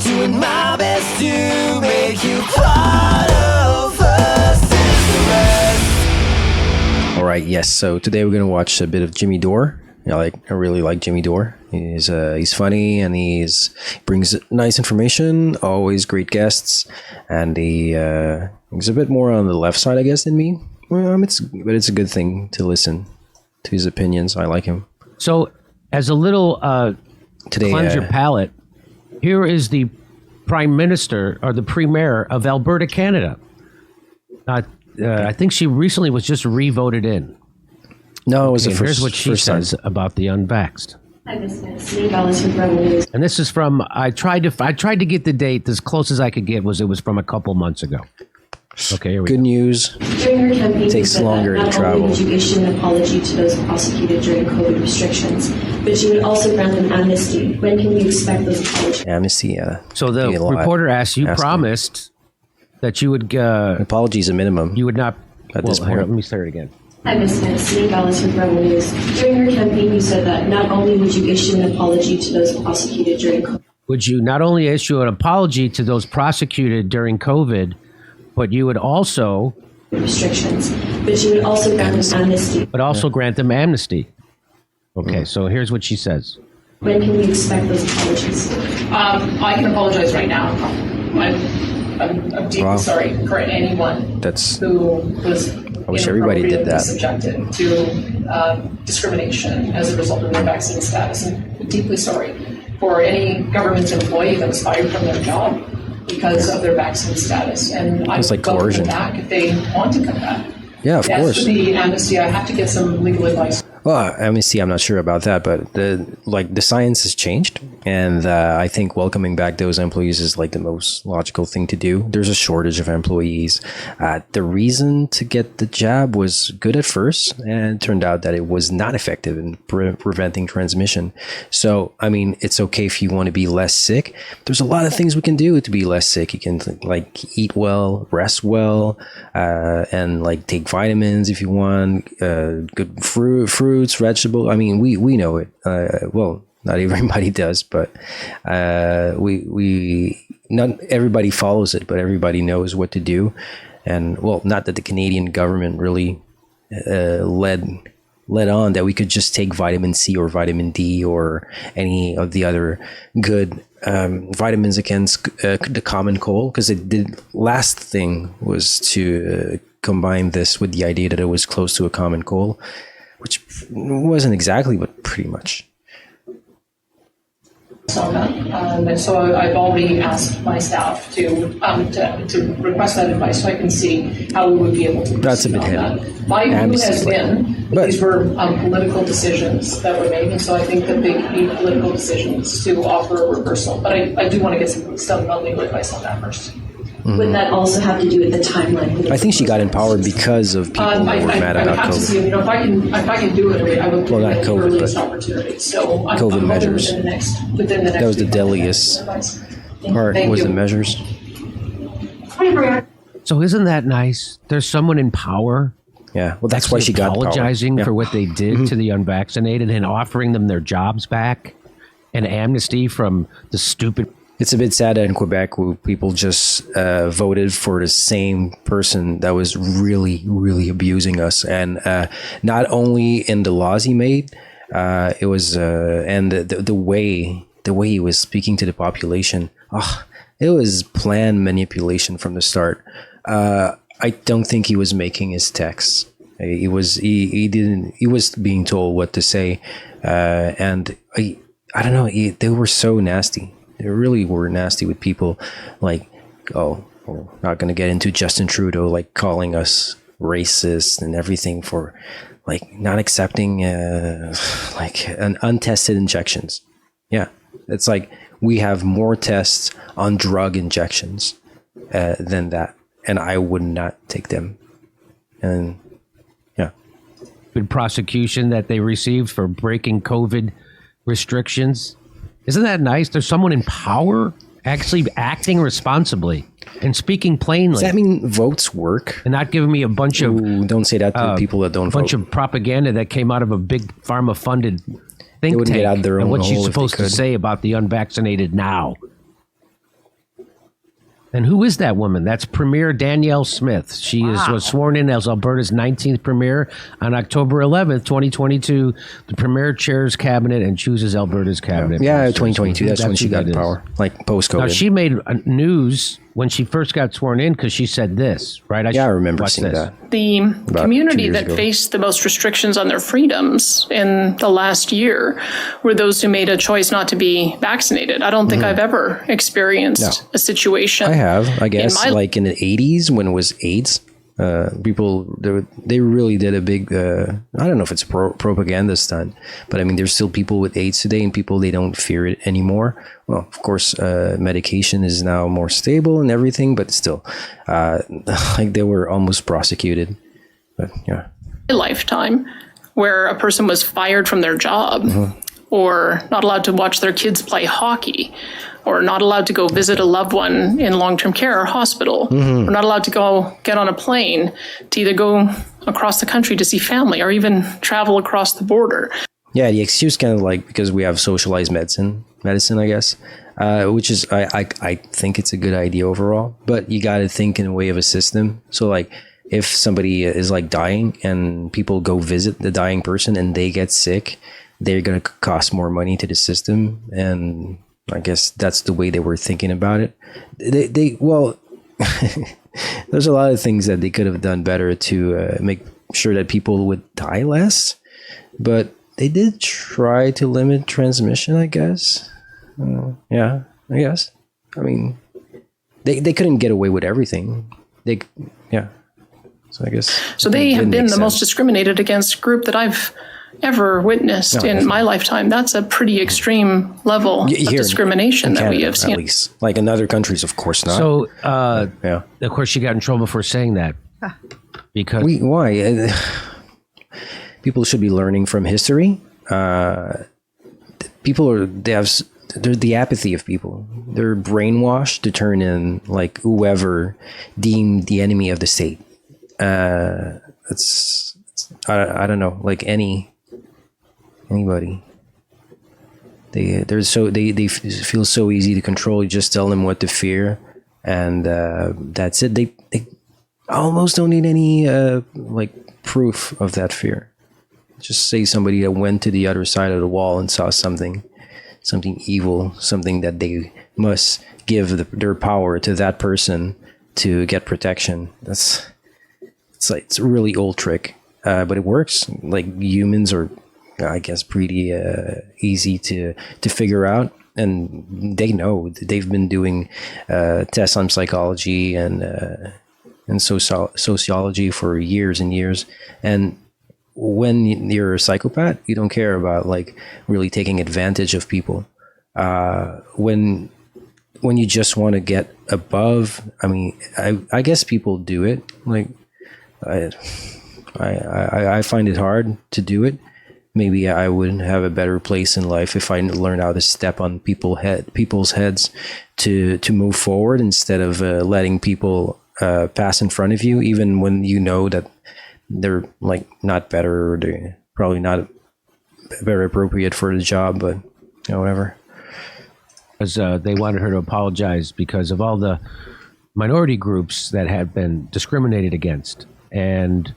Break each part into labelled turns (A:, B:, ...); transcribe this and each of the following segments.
A: doing my best to make you part of us is the rest.
B: All right, yes. So today we're gonna watch a bit of Jimmy Dore. I really like Jimmy Dore. He's funny and he brings nice information. Always great guests, and he's a bit more on the left side, I guess, than me. But it's a good thing to listen to his opinions. I like him.
C: So, as a little
B: Today,
C: cleanse your palate, here is the Prime Minister or the Premier of Alberta, Canada. I think she recently was just re-voted in.
B: No, it was the first.
C: Here's what she says about the unvaxxed. And this is from. I tried to get the date as close as I could get. It was from a couple months ago. Okay, here we
B: Good
C: go.
B: news.
D: During her campaign,
B: Takes longer to travel.
D: Not only would you issue an apology to those prosecuted during COVID restrictions, but you would also grant them amnesty. When can we expect those apologies?
B: Amnesty.
C: So the reporter asked, you promised that you would...
B: apology is a minimum.
C: You would not...
B: At this point.
C: Here, let me start it again.
D: Hi, Ms. City Balance with Rebel News. During her campaign, you said that not only would you issue an apology to those prosecuted during COVID...
C: Would you not only issue an apology to those prosecuted during COVID, but you would also...
D: restrictions, but you would also grant them amnesty.
C: But also grant them amnesty. Okay, so here's what she says.
D: When can we expect those apologies?
E: I can apologize right now. I'm deeply sorry for anyone who was
B: I wish everybody did that.
E: Subjected to discrimination as a result of their vaccine status. I'm deeply sorry for any government employee that was fired from their job because of their vaccine status. And I would welcome them back if they want to come back.
B: Yeah, of course.
E: As for the amnesty, I have to get some legal advice.
B: Well, amnesty, I'm not sure about that, but the science has changed, and I think welcoming back those employees is like the most logical thing to do. There's a shortage of employees. The reason to get the jab was good at first, and it turned out that it was not effective in preventing transmission. So, I mean, it's okay if you want to be less sick. There's a lot of things we can do to be less sick. You can like eat well, rest well, and like take vitamins if you want. Good fruits, vegetables. I mean, we know it. Well, not everybody does, but we not everybody follows it, but everybody knows what to do. And well, not that the Canadian government really led on that we could just take vitamin C or vitamin D or any of the other good vitamins against the common cold, because the last thing was to combine this with the idea that it was close to a common cold, which wasn't exactly, but pretty much.
E: And so I've already asked my staff to request that advice so I can see how we would be able to.
B: That's a bit heavy.
E: My view has been that these were political decisions that were made, and so I think that they could be political decisions to offer a reversal. But I do want to get some legal advice on that first.
D: Mm-hmm. Would that also have to do with the timeline?
B: I think she got empowered because of people who were mad about COVID.
E: To see, if I can do it, I would.
B: Well, not COVID, but
E: opportunity. So
B: COVID measures.
E: Within the next
B: that was the deadliest part. Was the measures.
C: So isn't that nice? There's someone in power.
B: Yeah, well, that's why she got
C: apologizing for what they did to the unvaccinated and offering them their jobs back and amnesty from the stupid.
B: It's a bit sad that in Quebec where people just voted for the same person that was really, really abusing us. And not only in the laws he made, it was and the way he was speaking to the population. It was planned manipulation from the start. I don't think he was making his texts. He was being told what to say, and I don't know. They were so nasty. They really were nasty with people, like, we're not going to get into Justin Trudeau, like calling us racist and everything for like not accepting like an untested injections. Yeah, it's like we have more tests on drug injections than that, and I would not take them. And yeah,
C: good prosecution that they received for breaking COVID restrictions. Isn't that nice? There's someone in power actually acting responsibly and speaking plainly.
B: Does that mean votes work?
C: And not giving me a bunch of...
B: don't say that to people that don't vote.
C: A bunch of propaganda that came out of a big pharma-funded think tank.
B: Get out their own
C: and what
B: hole
C: she's supposed to say about the unvaccinated now. And who is that woman? That's Premier Danielle Smith. She was sworn in as Alberta's 19th Premier on October 11th, 2022. The Premier chairs cabinet and chooses Alberta's cabinet.
B: Yeah, 2022. That's when she got power, like post-COVID.
C: Now, she made news when she first got sworn in because she said this, right?
B: I remember seeing that.
F: The
B: About
F: community
B: 2 years
F: that
B: ago.
F: faced the most restrictions on their freedoms in the last year were those who made a choice not to be vaccinated. I don't think I've ever experienced a situation.
B: I have, I guess,
F: my-
B: like in the 80s when it was AIDS. People, they really did a big, I don't know if it's propaganda stunt, but I mean, there's still people with AIDS today and people, they don't fear it anymore. Well, of course, medication is now more stable and everything, but still, like they were almost prosecuted. But yeah.
F: Lifetime where a person was fired from their job or not allowed to watch their kids play hockey or not allowed to go visit a loved one in long-term care or hospital or not allowed to go get on a plane to either go across the country to see family or even travel across the border.
B: Yeah, the excuse kind of like because we have socialized medicine, I guess, which is I think it's a good idea overall. But you got to think in a way of a system. So like if somebody is like dying and people go visit the dying person and they get sick, they're gonna cost more money to the system. And I guess that's the way they were thinking about it. They well, there's a lot of things that they could have done better to make sure that people would die less, but they did try to limit transmission, I guess. Yeah, I guess. I mean, they couldn't get away with everything. So I guess.
F: So they have
B: didn't
F: been
B: make
F: the most
B: sense.
F: discriminated against group that I've ever witnessed in my lifetime. That's a pretty extreme level of
B: Here in
F: discrimination that we
B: Canada,
F: have seen.
B: at least. Like in other countries, of course not.
C: So,
B: yeah.
C: of course, she got in trouble for saying that because
B: Why? People should be learning from history. They're the apathy of people. They're brainwashed to turn in like whoever deemed the enemy of the state. It's I don't know, like anybody. They feel so easy to control. You just tell them what to fear, and that's it. They almost don't need any like proof of that fear. Just say somebody that went to the other side of the wall and saw something evil, something that they must give their power to that person to get protection. It's a really old trick, but it works. Like humans are, I guess, pretty easy to figure out, and they know. They've been doing tests on psychology and sociology for years and years, and when you're a psychopath, you don't care about like really taking advantage of people. When you just want to get above, I mean, I guess people do it. Like I find it hard to do it. Maybe I would have a better place in life if I learned how to step on people's heads to move forward instead of letting people pass in front of you, even when you know that they're like not better or they're probably not very appropriate for the job, but whatever.
C: because they wanted her to apologize because of all the minority groups that had been discriminated against. And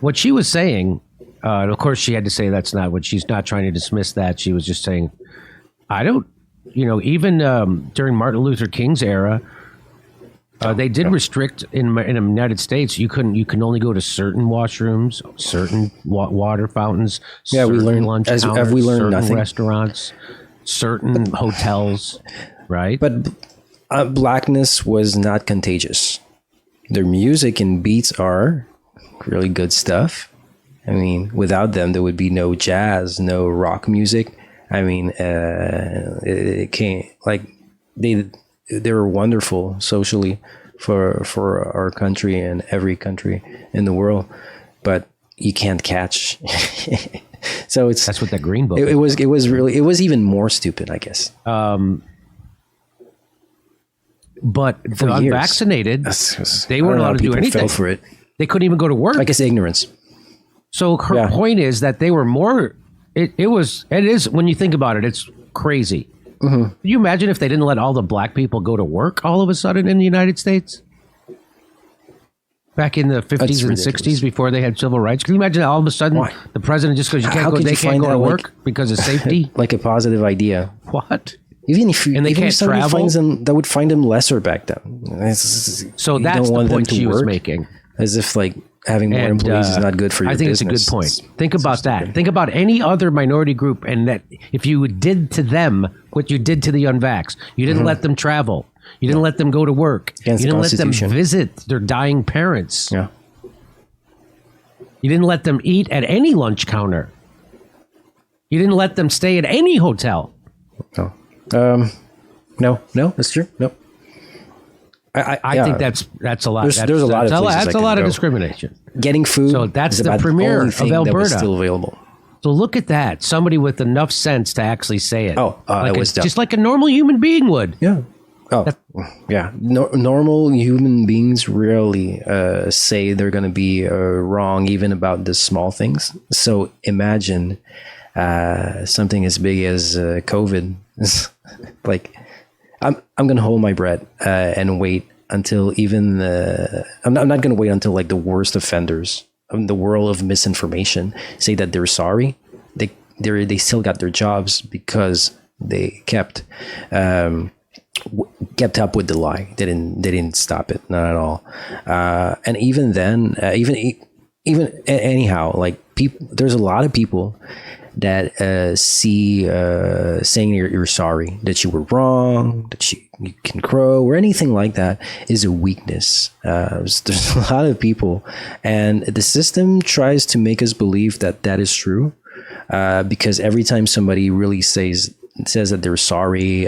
C: what she was saying, and of course she had to say that's not what she's not trying to dismiss that. She was just saying, I don't, even during Martin Luther King's era, they did restrict in the United States. You can only go to certain washrooms, certain water fountains.
B: Yeah, we learned
C: lunch
B: have
C: counters,
B: we learned
C: certain
B: nothing?
C: restaurants, certain hotels, right?
B: But blackness was not contagious. Their music and beats are really good stuff. I mean, without them, there would be no jazz, no rock music. I mean, it can't like they were wonderful socially for our country and every country in the world, but you can't catch. So
C: That's what that green book.
B: it was even more stupid, I guess.
C: But
B: For
C: the
B: years.
C: unvaccinated, they
B: I
C: weren't
B: don't know
C: allowed
B: how
C: to do
B: people
C: anything.
B: fell for it.
C: They couldn't even go to work.
B: I guess ignorance.
C: So her
B: Yeah.
C: point is that they were more. It is when you think about it, it's crazy. Can you imagine if they didn't let all the black people go to work all of a sudden in the United States? Back in the 50s and 60s before they had civil rights. Can you imagine all of a sudden the president just goes, they can't go to work because of safety?
B: Like a positive idea.
C: What?
B: Even if
C: and they
B: even
C: can't
B: if somebody
C: travel?
B: finds them, that would find them lesser back then.
C: So
B: You
C: that's
B: don't
C: the
B: want them
C: point
B: to
C: she was
B: work,
C: making.
B: As if like having more employees is not good for your
C: I think
B: business.
C: it's a good point. Think about that. Think about any other minority group, and that if you did to them what you did to the unvaxxed, you didn't let them travel, you didn't let them go to work,
B: Against
C: you
B: the
C: didn't let them
B: Constitution.
C: visit their dying parents,
B: Yeah.
C: you didn't let them eat at any lunch counter, you didn't let them stay at any hotel.
B: No. No, that's true. No.
C: I think that's a lot.
B: There's a lot of places
C: that's
B: that
C: a
B: can
C: lot of
B: go.
C: discrimination.
B: Getting food.
C: So that's
B: is
C: the
B: about
C: premier
B: only
C: of
B: thing that was
C: Alberta.
B: still available.
C: So look at that. Somebody with enough sense to actually say it.
B: Oh, it was
C: just like a normal human being would.
B: Yeah. Oh, yeah. Normal human beings rarely say they're going to be wrong, even about the small things. So imagine something as big as COVID. Like, I'm going to hold my breath and wait until even I'm not going to wait until like the worst offenders in the world of misinformation say that they're sorry. They still got their jobs because they kept up with the lie. They didn't stop it, not at all. And even then, even anyhow, like people, there's a lot of people that see saying you're sorry, that you were wrong, that you can grow, or anything like that is a weakness. There's a lot of people, and the system tries to make us believe that is true, because every time somebody really says that they're sorry,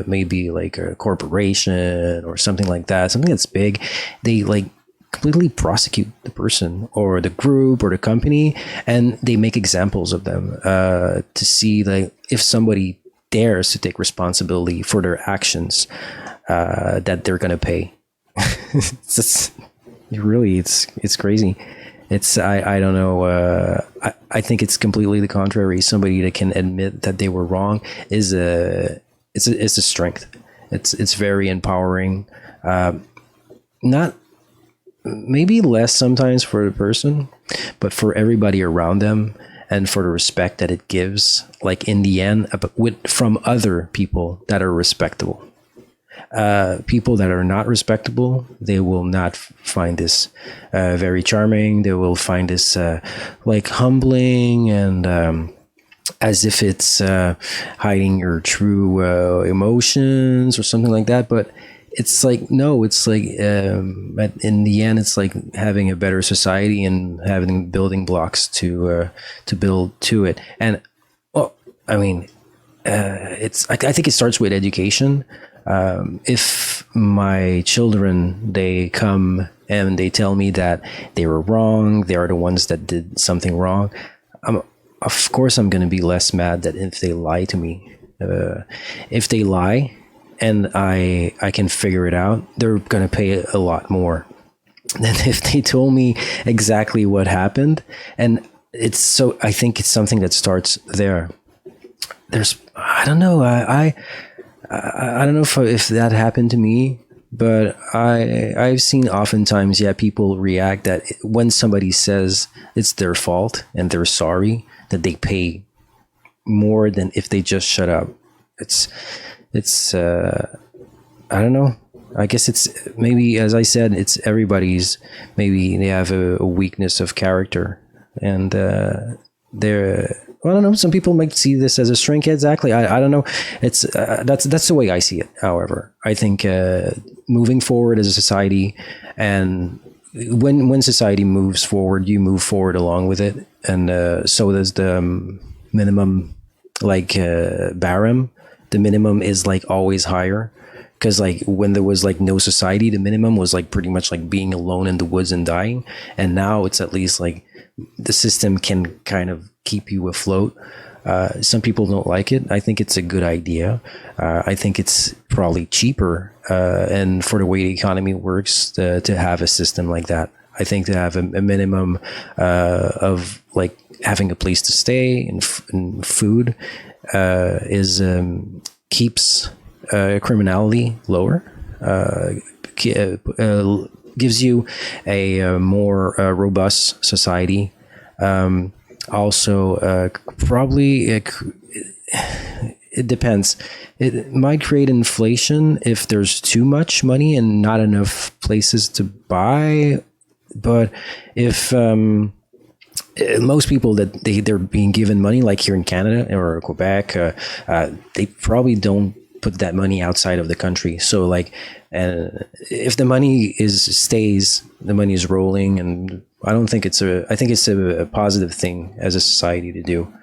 B: maybe like a corporation or something like that, something that's big, they like completely prosecute the person or the group or the company, and they make examples of them to see like if somebody dares to take responsibility for their actions, that they're gonna pay. it's crazy. I don't know. I think it's completely the contrary. Somebody that can admit that they were wrong is a strength. It's very empowering. Not maybe less sometimes for the person, but for everybody around them, and for the respect that it gives. Like in the end, from other people that are respectable. People that are not respectable, they will not find this very charming. They will find this like humbling, and as if it's hiding your true emotions or something like that. But it's like, no, it's like in the end, it's like having a better society and having building blocks to build to it. And well, I mean, I think it starts with education. If my children, they come and they tell me that they were wrong, they are the ones that did something wrong, of course I'm going to be less mad that if they lie to me. If they lie and I can figure it out, they're going to pay a lot more than if they told me exactly what happened. And I think it's something that starts there. I don't know. I don't know if that happened to me, but I've seen oftentimes, people react that when somebody says it's their fault and they're sorry, that they pay more than if they just shut up. It's I don't know. I guess it's maybe, as I said, it's everybody's. Maybe they have a weakness of character, and they're. Well, I don't know. Some people might see this as a strength. Exactly. I don't know. It's that's the way I see it. However, I think moving forward as a society, and when society moves forward, you move forward along with it, and so does the minimum, like barem. The minimum is like always higher, because like when there was like no society, the minimum was like pretty much like being alone in the woods and dying, and now it's at least like the system can kind of keep you afloat. Some people don't like it. I think it's a good idea. I think it's probably cheaper, and for the way the economy works, to have a system like that. I think to have a minimum of like having a place to stay and food keeps criminality lower, gives you a more robust society. Also, probably it depends. It might create inflation if there's too much money and not enough places to buy. But if most people that they're being given money, like here in Canada or Quebec, they probably don't put that money outside of the country. So like, if the money stays, the money is rolling, and I think it's a positive thing as a society to do,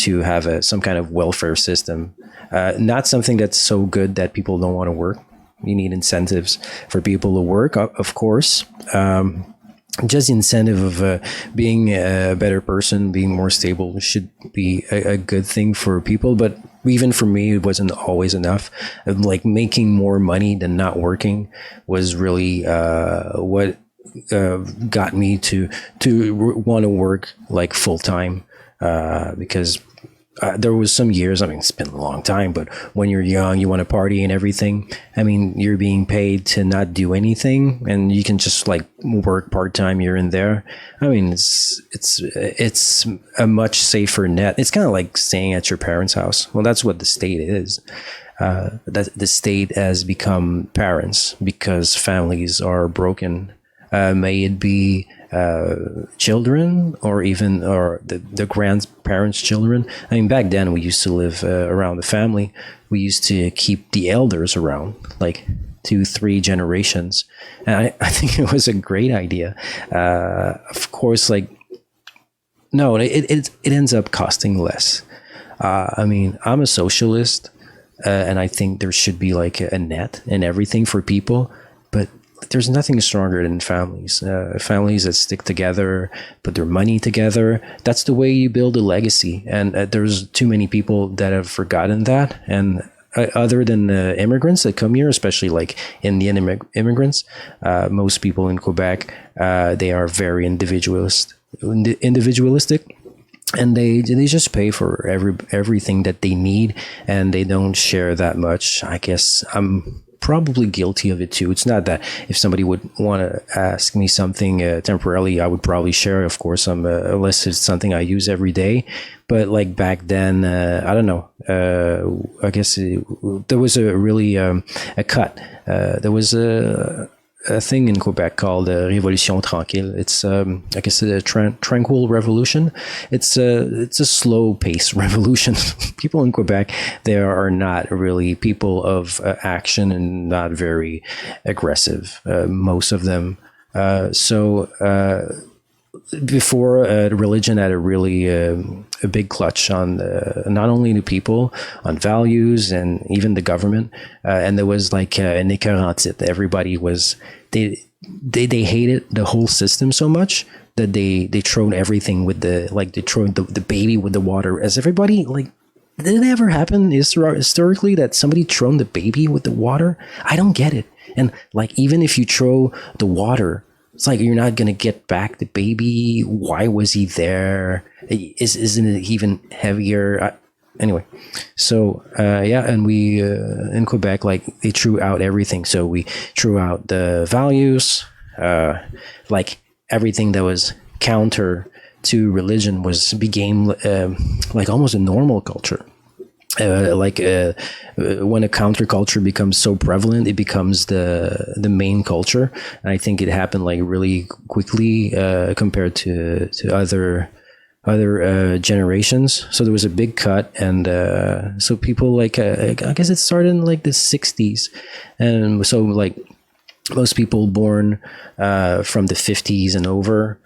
B: to have some kind of welfare system. Not something that's so good that people don't want to work. You need incentives for people to work, of course. Just the incentive of being a better person, being more stable should be a good thing for people. But even for me, it wasn't always enough. Like making more money than not working was really what got me to want to work like full time, because there was some years, I mean, it's been a long time, but when you're young, you want to party and everything. I mean, you're being paid to not do anything, and you can just like work part-time here and there. I mean, it's a much safer net. It's kind of like staying at your parents' house. Well, that's what the state is. That the state has become parents because families are broken. May it be children or the grandparents' children. I mean, back then we used to live around the family. We used to keep the elders around, like 2-3 generations. And I think it was a great idea. Of course, like, no, it ends up costing less. I mean, I'm a socialist, and I think there should be like a net and everything for people, but there's nothing stronger than families. Families that stick together, put their money together. That's the way you build a legacy. And there's too many people that have forgotten that. And other than the immigrants that come here, especially like Indian immigrants, most people in Quebec, they are very individualistic, and they just pay for everything that they need, and they don't share that much. I guess I'm probably guilty of it too. It's not that if somebody would want to ask me something temporarily, I would probably share, of course, unless it's something I use every day. But like back then, I don't know. I guess there was a really a cut. There was a thing in Quebec called Révolution Tranquille. It's I guess a tranquil revolution. It's a slow paced revolution. People in Quebec, they are not really people of action and not very aggressive. Most of them. Before religion had a really a big clutch on not only the people, on values, and even the government. And there was like an écœurantite. Everybody was they hated the whole system so much that they thrown everything with they thrown the baby with the water. As everybody, like, did it ever happen historically that somebody thrown the baby with the water? I don't get it. And like, even if you throw the water, it's like you're not gonna get back the baby. Why was he there? Isn't it even heavier? Anyway, so yeah, and we in Quebec, like, they threw out everything. So we threw out the values, like everything that was counter to religion became like almost a normal culture. When a counterculture becomes so prevalent, it becomes the main culture. And I think it happened like really quickly compared to other generations. So there was a big cut, and so people like I guess it started in like the 60s, and so like most people born from the 50s and over,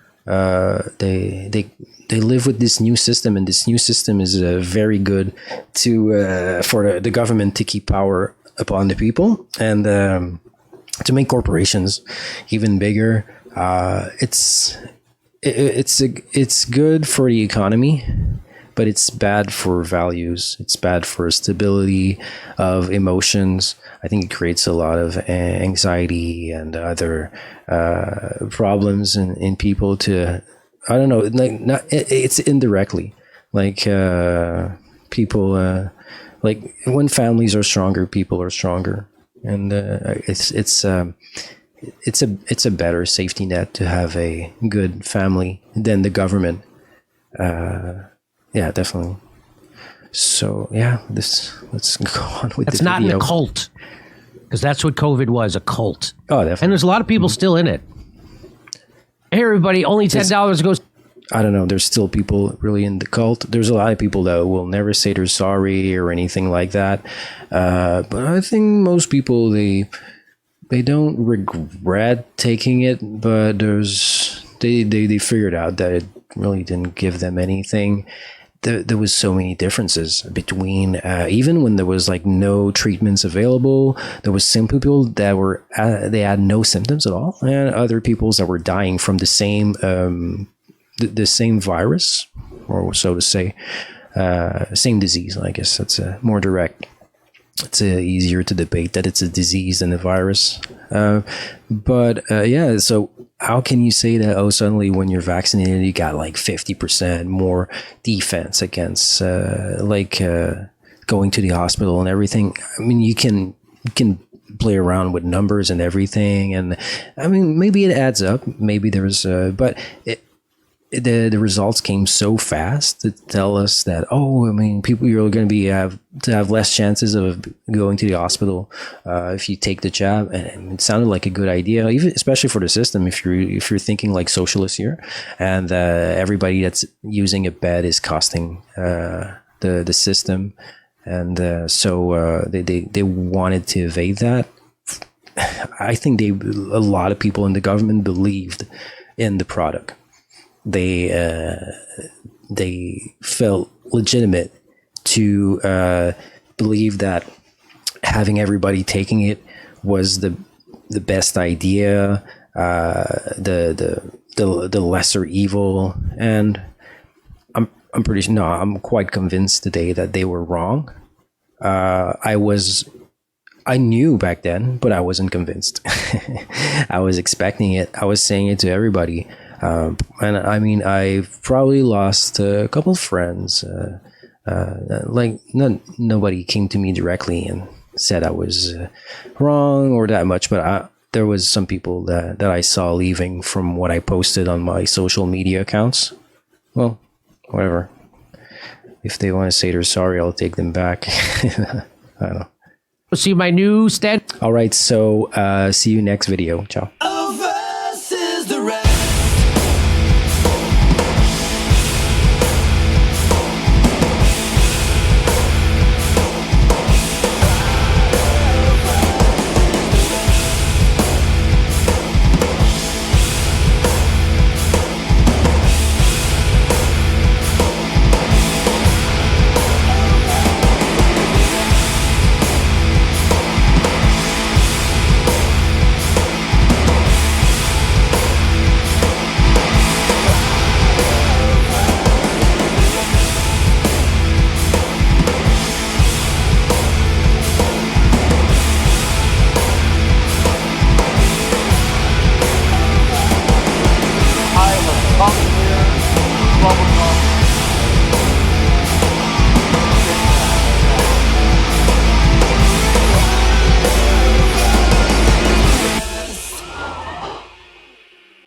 B: they live with this new system, and this new system is very good to for the government to keep power upon the people, and to make corporations even bigger. It's good for the economy, but it's bad for values. It's bad for stability of emotions. I think it creates a lot of anxiety and other problems in people. I don't know, like, it's indirectly, like people Like when families are stronger, people are stronger, and it's a better safety net to have a good family than the government. Yeah, definitely. So yeah, let's go on with
C: It's
B: the
C: not
B: video.
C: in a cult, because that's what COVID was, a cult.
B: Oh, definitely.
C: And there's a lot of people still in it. Hey, everybody, only $10 goes.
B: I don't know. There's still people really in the cult. There's a lot of people that will never say they're sorry or anything like that. But I think most people they don't regret taking it, but they figured out that it really didn't give them anything. There was so many differences between even when there was like no treatments available. There was some people that were they had no symptoms at all, and other people that were dying from the same the same virus, or so to say, same disease. I guess that's more direct. It's easier to debate that it's a disease than a virus. But yeah, so how can you say that, oh, suddenly when you're vaccinated, you got like 50% more defense against going to the hospital and everything? I mean, you can play around with numbers and everything. And I mean, maybe it adds up. Maybe there's, but the results came so fast to tell us that, oh, I mean, you're going to have less chances of going to the hospital if you take the jab, and it sounded like a good idea, even especially for the system. If you're thinking like socialists here, and everybody that's using a bed is costing the system, and so they wanted to evade that. I think a lot of people in the government believed in the product. They felt legitimate to believe that having everybody taking it was the best idea, the lesser evil, and I'm pretty sure. No, I'm quite convinced today that they were wrong. I knew back then, but I wasn't convinced. I was expecting it. I was saying it to everybody. And I mean, I've probably lost a couple of friends. Nobody came to me directly and said I was wrong or that much, but there was some people that I saw leaving from what I posted on my social media accounts. Well, whatever. If they want to say they're sorry, I'll take them back. I don't know.
C: See my new stand.
B: All right, so see you next video. Ciao.
A: Versus the rest.
G: I have come here, bubblegum.